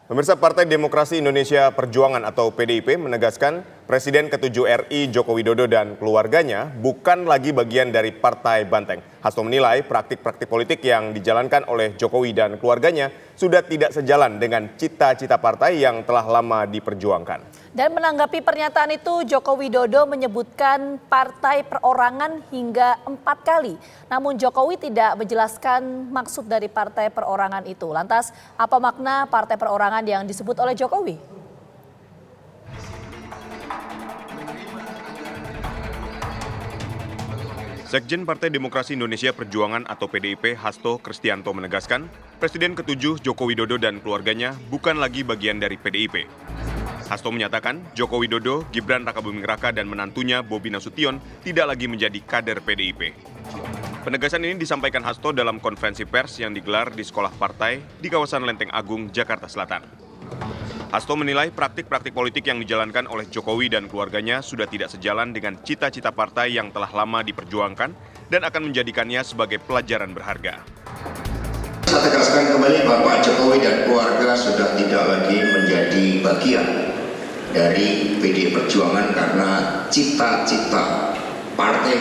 Pemirsa, Partai Demokrasi Indonesia Perjuangan atau PDIP menegaskan Presiden ke-7 RI Joko Widodo dan keluarganya bukan lagi bagian dari Partai Banteng. Hasto menilai praktik-praktik politik yang dijalankan oleh Jokowi dan keluarganya sudah tidak sejalan dengan cita-cita partai yang telah lama diperjuangkan. Dan menanggapi pernyataan itu, Joko Widodo menyebutkan partai perorangan hingga 4 kali. Namun Jokowi tidak menjelaskan maksud dari partai perorangan itu. Lantas, apa makna partai perorangan yang disebut oleh Jokowi? Sekjen Partai Demokrasi Indonesia Perjuangan atau PDIP Hasto Kristianto menegaskan, Presiden ke-7 Joko Widodo dan keluarganya bukan lagi bagian dari PDIP. Hasto menyatakan Joko Widodo, Gibran Rakabuming-Raka dan menantunya Bobi Nasution tidak lagi menjadi kader PDIP. Penegasan ini disampaikan Hasto dalam konferensi pers yang digelar di sekolah partai di kawasan Lenteng Agung, Jakarta Selatan. Hasto menilai praktik-praktik politik yang dijalankan oleh Jokowi dan keluarganya sudah tidak sejalan dengan cita-cita partai yang telah lama diperjuangkan dan akan menjadikannya sebagai pelajaran berharga. Saya tegaskan kembali Bapak Jokowi dan keluarga sudah tidak lagi menjadi bagian dari PDI Perjuangan karena cita-cita partai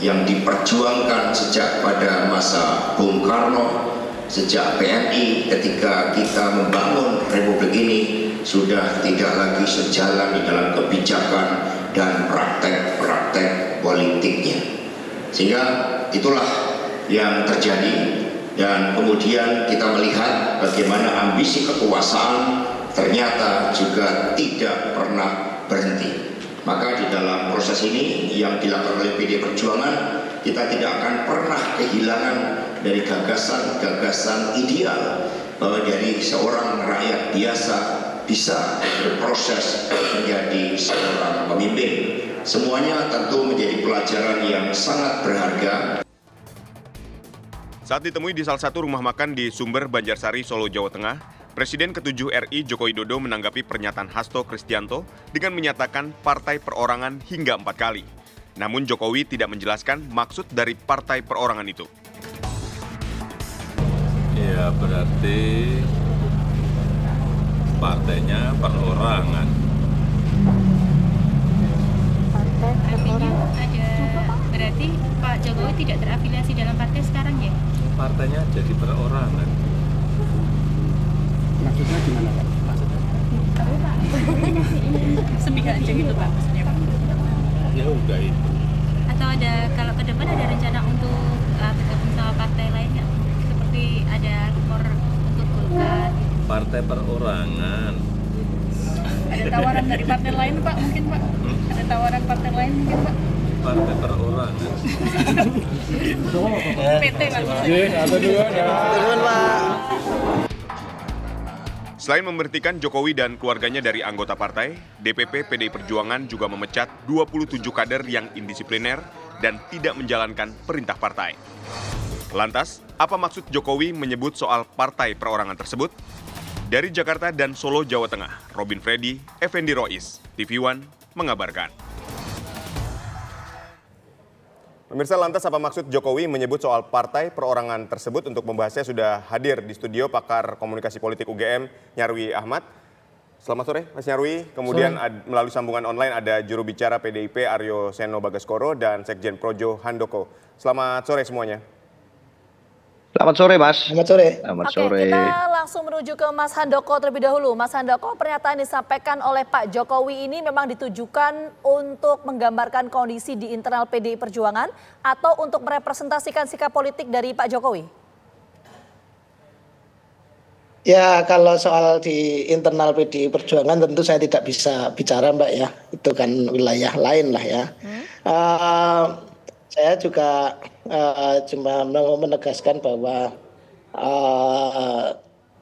yang diperjuangkan sejak pada masa Bung Karno, sejak PNI ketika kita membangun Republik ini sudah tidak lagi sejalan di dalam kebijakan dan praktek-praktek politiknya. Sehingga itulah yang terjadi dan kemudian kita melihat bagaimana ambisi kekuasaan ternyata juga tidak pernah berhenti. Maka di dalam proses ini yang dilakukan oleh PDI Perjuangan, kita tidak akan pernah kehilangan dari gagasan-gagasan ideal bahwa dari seorang rakyat biasa bisa berproses menjadi seorang pemimpin. Semuanya tentu menjadi pelajaran yang sangat berharga. Saat ditemui di salah satu rumah makan di Sumber, Banjarsari, Solo, Jawa Tengah, Presiden ke-7 RI Joko Widodo menanggapi pernyataan Hasto Kristianto dengan menyatakan partai perorangan hingga 4 kali. Namun Jokowi tidak menjelaskan maksud dari partai perorangan itu. Ya berarti partainya perorangan. Artinya ada berarti Pak Jokowi tidak terafiliasi dalam partai sekarang ya? Partainya jadi perorangan. Maksudnya gimana Pak? Maksudnya? Sembilan aja gitu Pak maksudnya Pak? Ya udah itu. Atau ada kalau ke depan ada rencana untuk bergabung sama partai lain nggak? Seperti ada rumor untuk Golkar. Partai perorangan. Ada tawaran dari partai lain Pak mungkin Pak? Ada tawaran partai lain mungkin Pak? Partai perorangan. PT Pak. Selain memberhentikan Jokowi dan keluarganya dari anggota partai, DPP PDI Perjuangan juga memecat 27 kader yang indisipliner dan tidak menjalankan perintah partai. Lantas, apa maksud Jokowi menyebut soal partai perorangan tersebut? Dari Jakarta dan Solo, Jawa Tengah, Robin Freddy, Effendi Rois, TV One mengabarkan. Pemirsa, lantas apa maksud Jokowi menyebut soal partai perorangan tersebut? Untuk membahasnya sudah hadir di studio pakar komunikasi politik UGM, Nyarwi Ahmad. Selamat sore, Mas Nyarwi. Kemudian melalui sambungan online ada juru bicara PDIP Aryo Seno Bagaskoro dan Sekjen Projo Handoko. Selamat sore semuanya. Selamat sore, Mas. Selamat sore. Selamat Oke, sore. kita langsung menuju ke Mas Handoko terlebih dahulu. Mas Handoko, pernyataan disampaikan oleh Pak Jokowi ini memang ditujukan untuk menggambarkan kondisi di internal PDI Perjuangan atau untuk merepresentasikan sikap politik dari Pak Jokowi? Ya, kalau soal di internal PDI Perjuangan tentu saya tidak bisa bicara Mbak ya. Itu kan wilayah lain lah ya. Saya juga cuma mau menegaskan bahwa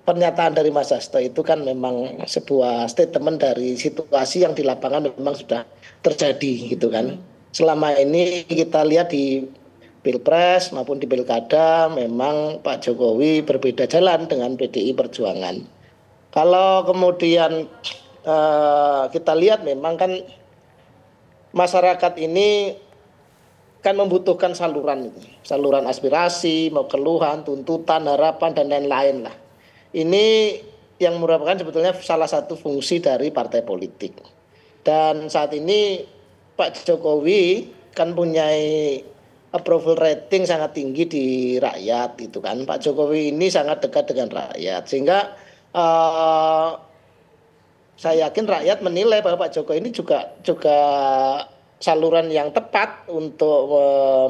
pernyataan dari Mas Hasto itu kan memang sebuah statement dari situasi yang di lapangan memang sudah terjadi gitu kan. Selama ini kita lihat di Pilpres maupun di Pilkada memang Pak Jokowi berbeda jalan dengan PDI Perjuangan. Kalau kemudian kita lihat memang kan masyarakat ini kan membutuhkan saluran aspirasi, mau keluhan, tuntutan, harapan dan lain-lain lah. Ini yang merupakan sebetulnya salah satu fungsi dari partai politik. Dan saat ini Pak Jokowi kan punya approval rating sangat tinggi di rakyat gitu kan. Pak Jokowi ini sangat dekat dengan rakyat sehingga saya yakin rakyat menilai bahwa Pak Jokowi ini juga saluran yang tepat untuk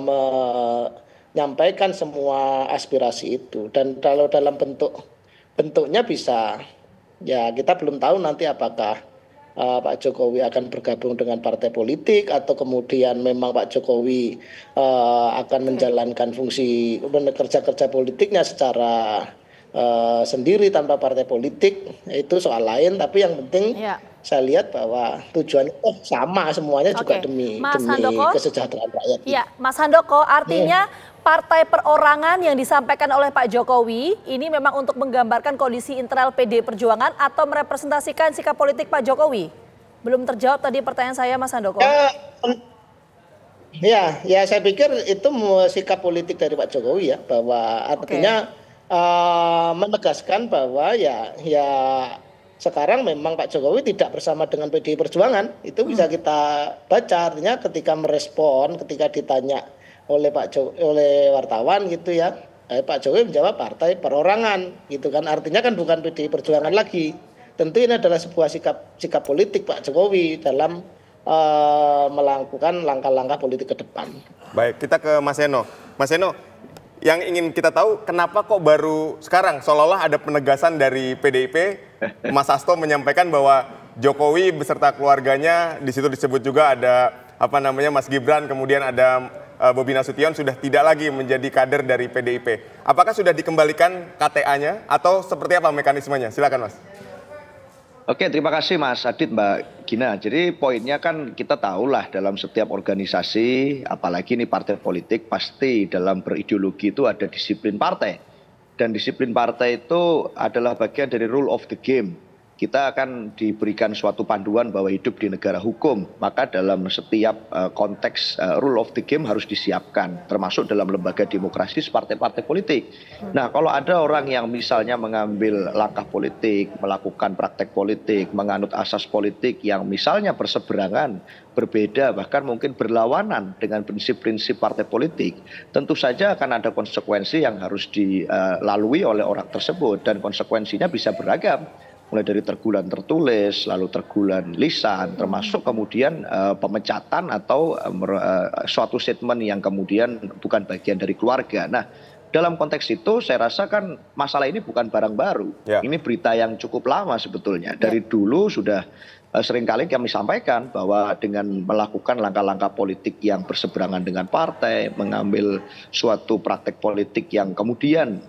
menyampaikan semua aspirasi itu. Dan kalau dalam bentuknya bisa, ya kita belum tahu nanti apakah Pak Jokowi akan bergabung dengan partai politik atau kemudian memang Pak Jokowi akan menjalankan fungsi kerja politiknya secara sendiri tanpa partai politik, itu soal lain. Tapi yang penting saya lihat bahwa tujuannya sama semuanya juga demi kesejahteraan rakyat. Ya, Mas Handoko, artinya partai perorangan yang disampaikan oleh Pak Jokowi ini memang untuk menggambarkan kondisi internal PD Perjuangan atau merepresentasikan sikap politik Pak Jokowi? Belum terjawab tadi pertanyaan saya, Mas Handoko. Ya, saya pikir itu sikap politik dari Pak Jokowi ya, bahwa artinya menegaskan bahwa ya sekarang memang Pak Jokowi tidak bersama dengan PDI Perjuangan. Itu bisa kita baca, artinya ketika merespon, ketika ditanya oleh wartawan gitu ya, Pak Jokowi menjawab partai perorangan gitu kan, artinya kan bukan PDI Perjuangan lagi. Tentu ini adalah sebuah sikap politik Pak Jokowi dalam melakukan langkah-langkah politik ke depan. Baik, kita ke Mas Eno. Mas Eno, yang ingin kita tahu kenapa kok baru sekarang seolah-olah ada penegasan dari PDIP, Mas Hasto menyampaikan bahwa Jokowi beserta keluarganya, di situ disebut juga ada Mas Gibran, kemudian ada Bobi Nasution sudah tidak lagi menjadi kader dari PDIP. Apakah sudah dikembalikan KTA-nya atau seperti apa mekanismenya? Silakan Mas. Oke, terima kasih Mas Adit, Mbak Gina. Jadi poinnya kan kita tahulah dalam setiap organisasi, apalagi ini partai politik, pasti dalam berideologi itu ada disiplin partai. Dan disiplin partai itu adalah bagian dari rule of the game. Kita akan diberikan suatu panduan bahwa hidup di negara hukum. Maka dalam setiap konteks rule of the game harus disiapkan. Termasuk dalam lembaga demokrasi partai-partai politik. Nah, kalau ada orang yang misalnya mengambil langkah politik, melakukan praktek politik, menganut asas politik yang misalnya berseberangan, berbeda, bahkan mungkin berlawanan dengan prinsip-prinsip partai politik, tentu saja akan ada konsekuensi yang harus dilalui oleh orang tersebut. Dan konsekuensinya bisa beragam. Mulai dari teguran tertulis, lalu teguran lisan, termasuk kemudian pemecatan atau suatu statement yang kemudian bukan bagian dari keluarga. Nah, dalam konteks itu saya rasa kan masalah ini bukan barang baru. Ini berita yang cukup lama sebetulnya. Dari dulu sudah seringkali kami sampaikan bahwa dengan melakukan langkah-langkah politik yang berseberangan dengan partai, mengambil suatu praktek politik yang kemudian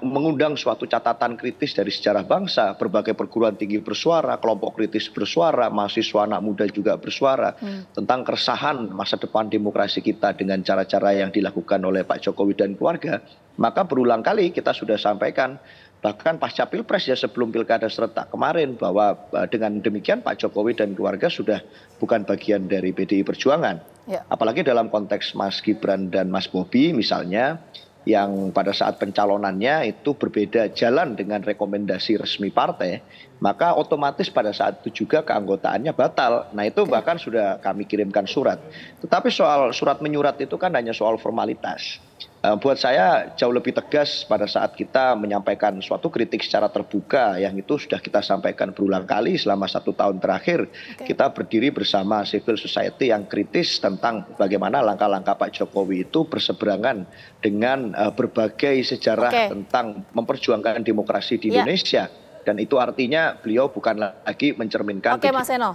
mengundang suatu catatan kritis dari sejarah bangsa, berbagai perguruan tinggi bersuara, kelompok kritis bersuara, mahasiswa anak muda juga bersuara tentang keresahan masa depan demokrasi kita dengan cara-cara yang dilakukan oleh Pak Jokowi dan keluarga. Maka berulang kali kita sudah sampaikan, bahkan pasca Pilpres ya sebelum Pilkada serentak kemarin, bahwa dengan demikian Pak Jokowi dan keluarga sudah bukan bagian dari PDI Perjuangan. Apalagi dalam konteks Mas Gibran dan Mas Bobi misalnya, yang pada saat pencalonannya itu berbeda jalan dengan rekomendasi resmi partai, maka otomatis pada saat itu juga keanggotaannya batal. Nah, itu bahkan sudah kami kirimkan surat. Tetapi soal surat menyurat itu kan hanya soal formalitas. Buat saya jauh lebih tegas pada saat kita menyampaikan suatu kritik secara terbuka, yang itu sudah kita sampaikan berulang kali selama 1 tahun terakhir. Kita berdiri bersama civil society yang kritis tentang bagaimana langkah-langkah Pak Jokowi itu berseberangan dengan berbagai sejarah tentang memperjuangkan demokrasi di Indonesia. Dan itu artinya beliau bukan lagi mencerminkan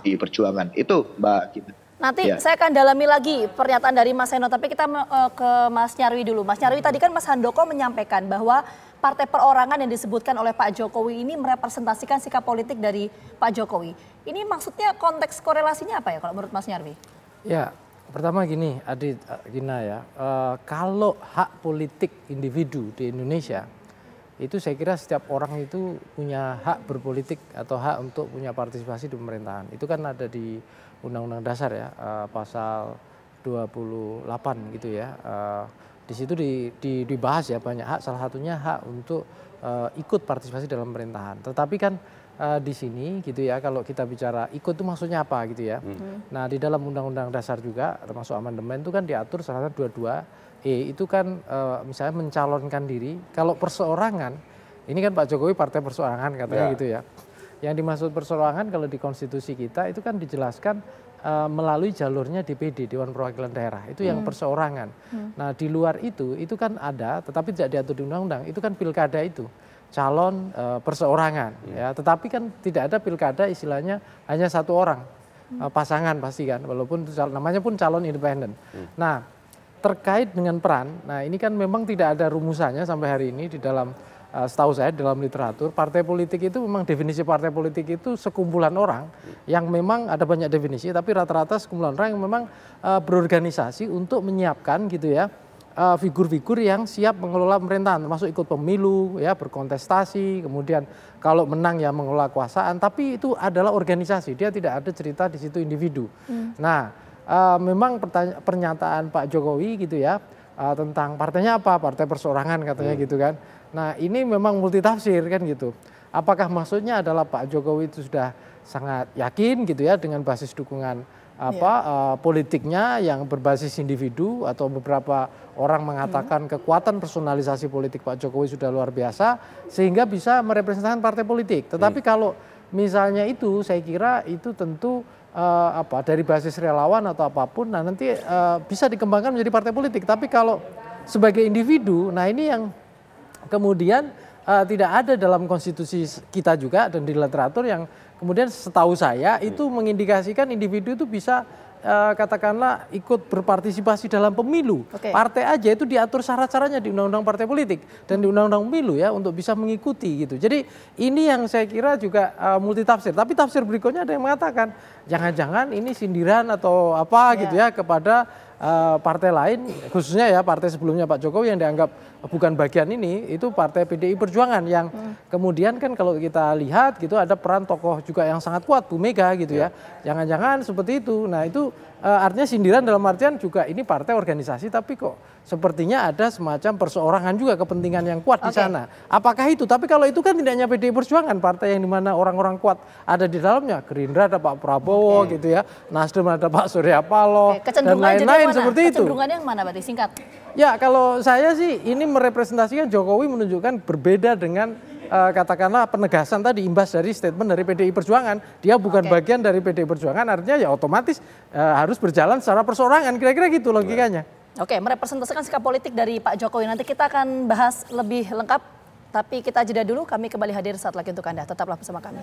di perjuangan. Itu Mbak Gina. Nanti saya akan dalami lagi pernyataan dari Mas Eno, tapi kita ke Mas Nyarwi dulu. Mas Nyarwi, tadi kan Mas Handoko menyampaikan bahwa partai perorangan yang disebutkan oleh Pak Jokowi ini merepresentasikan sikap politik dari Pak Jokowi. Ini maksudnya konteks korelasinya apa ya kalau menurut Mas Nyarwi? Ya, pertama gini, Adit, Gina ya, kalau hak politik individu di Indonesia, itu saya kira setiap orang itu punya hak berpolitik atau hak untuk punya partisipasi di pemerintahan. Itu kan ada di Undang-Undang Dasar ya, pasal 28 gitu ya. Di situ dibahas ya banyak hak, salah satunya hak untuk ikut partisipasi dalam pemerintahan. Tetapi kan di sini gitu ya, kalau kita bicara ikut itu maksudnya apa gitu ya. Nah di dalam Undang-Undang Dasar juga termasuk amandemen itu kan diatur salah satu 22E itu kan misalnya mencalonkan diri. Kalau perseorangan, ini kan Pak Jokowi partai perseorangan katanya gitu ya. Yang dimaksud perseorangan kalau di konstitusi kita itu kan dijelaskan melalui jalurnya DPD, Dewan Perwakilan Daerah, itu yang perseorangan. Nah di luar itu kan ada, tetapi tidak diatur di undang-undang, itu kan pilkada itu calon perseorangan, ya. Tetapi kan tidak ada pilkada istilahnya hanya satu orang pasangan pasti kan, walaupun namanya pun calon independen. Nah terkait dengan peran, nah ini kan memang tidak ada rumusannya sampai hari ini di dalam setahu saya dalam literatur, partai politik itu memang definisi partai politik itu sekumpulan orang yang memang ada banyak definisi, tapi rata-rata sekumpulan orang yang memang berorganisasi untuk menyiapkan gitu ya figur-figur yang siap mengelola pemerintahan, termasuk ikut pemilu, ya berkontestasi, kemudian kalau menang ya mengelola kekuasaan, tapi itu adalah organisasi, dia tidak ada cerita di situ individu. Nah, memang pernyataan Pak Jokowi gitu ya tentang partainya apa, partai perseorangan katanya gitu kan. Nah ini memang multitafsir kan gitu. Apakah maksudnya adalah Pak Jokowi itu sudah sangat yakin gitu ya dengan basis dukungan politiknya yang berbasis individu, atau beberapa orang mengatakan kekuatan personalisasi politik Pak Jokowi sudah luar biasa sehingga bisa merepresentasikan partai politik. Tetapi kalau misalnya itu saya kira itu tentu dari basis relawan atau apapun, nah nanti bisa dikembangkan menjadi partai politik. Tapi kalau sebagai individu, nah ini yang kemudian tidak ada dalam konstitusi kita juga dan di literatur yang kemudian setahu saya itu mengindikasikan individu itu bisa katakanlah ikut berpartisipasi dalam pemilu. Partai aja itu diatur syarat-syaratnya di Undang-Undang Partai Politik dan di Undang-Undang Pemilu ya untuk bisa mengikuti gitu. Jadi ini yang saya kira juga multitafsir. Tapi tafsir berikutnya ada yang mengatakan jangan-jangan ini sindiran atau apa gitu ya kepada partai lain, khususnya ya partai sebelumnya Pak Jokowi yang dianggap bukan bagian ini, itu partai PDI Perjuangan yang kemudian kan kalau kita lihat gitu ada peran tokoh juga yang sangat kuat, Bu Mega gitu ya. Jangan-jangan seperti itu. Nah itu artinya sindiran dalam artian juga ini partai organisasi tapi kok sepertinya ada semacam perseorangan juga kepentingan yang kuat di sana. Apakah itu? Tapi kalau itu kan tidak hanya PDI Perjuangan, partai yang dimana orang-orang kuat ada di dalamnya. Gerindra ada Pak Prabowo gitu ya, Nasdem ada Pak Surya Paloh dan lain-lain seperti itu. Kecenderungannya yang mana berarti singkat? Ya kalau saya sih ini merepresentasikan Jokowi menunjukkan berbeda dengan katakanlah penegasan tadi imbas dari statement dari PDI Perjuangan. Dia bukan bagian dari PDI Perjuangan, artinya ya otomatis harus berjalan secara perseorangan, kira-kira gitu logikanya. Oke, merepresentasikan sikap politik dari Pak Jokowi. Nanti kita akan bahas lebih lengkap, tapi kita jeda dulu. Kami kembali hadir saat lagi untuk Anda. Tetaplah bersama kami.